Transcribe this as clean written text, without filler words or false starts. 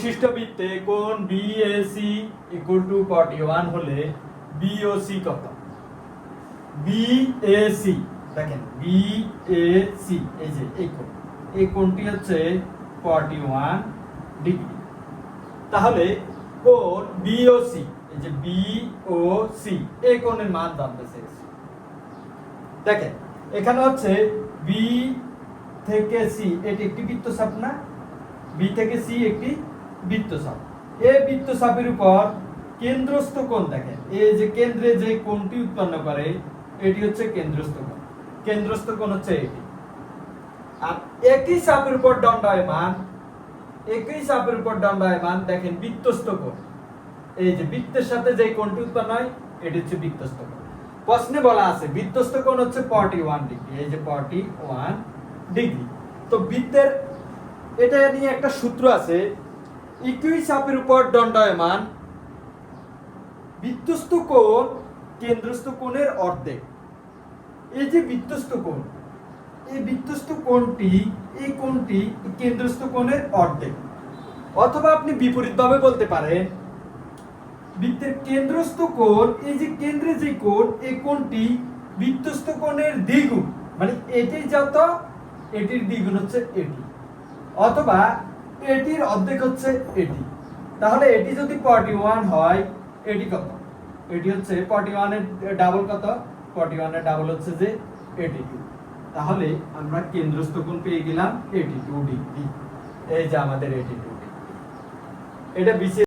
বিশিষ্ট বৃত্তে কোণ BAC ইকুয়াল টু 41 হলে BOC কত? BAC দেখেন BAC এই যে এই কোণটি হচ্ছে 41 ডিগ্রি। তাহলে কোণ BOC এই যে BOC এই কোণের মান জানতে চেয়েছি। দেখেন এখানে হচ্ছে B থেকে C এটি একটি বৃত্তচাপ না? B থেকে C একটি বৃত্তচাপ। এই বৃত্তচাপের উপর কেন্দ্রস্থ কোণ দেখেন এই যে কেন্দ্রে যে কোণটি উৎপন্ন করে এটি হচ্ছে কেন্দ্রস্থ কোণ। কেন্দ্রস্থ কোণ হচ্ছে এটি। আর একই চাপের উপর দণ্ডায়মান দেখেন বৃত্তস্থ কোণ। এই যে বৃত্তের সাথে যে কোণটি উৎপন্ন হয় এটি হচ্ছে বৃত্তস্থ কোণ। প্রশ্নে বলা আছে বৃত্তস্থ কোণ হচ্ছে 41 ডিগ্রি। এই যে 41 ডিগ্রি। তো বৃত্তের এটা নিয়ে একটা সূত্র আছে, একই চাপের উপর দণ্ডায়মান বৃত্তস্থ কোণ কেন্দ্রস্থ কোণের অর্ধেক। এই যে বৃত্তস্থ কোণ, এই বৃত্তস্থ কোণটি এই কোণটি কেন্দ্রস্থ কোণের অর্ধেক। অথবা আপনি বিপরীতভাবে বলতে পারেন বৃত্তের কেন্দ্রস্থ কোণ এই যে কেন্দ্রে যে কোণ এই কোণটি বৃত্তস্থ কোণের দ্বিগুণ, মানে এটি যত এটির দ্বিগুণ হচ্ছে এটি, অথবা এটির অর্ধেক হচ্ছে এটি। তাহলে এটি যদি 41 হয় এটি কত? এটি হচ্ছে 41 এর ডাবল কত? 41 এর ডাবল হচ্ছে যে 82। তাহলে আমরা কেন্দ্রস্থ কোণ পেয়ে গেলাম 82 ডিগ্রি। এই যে আমাদের 82 ডিগ্রি। এটা বিশেষ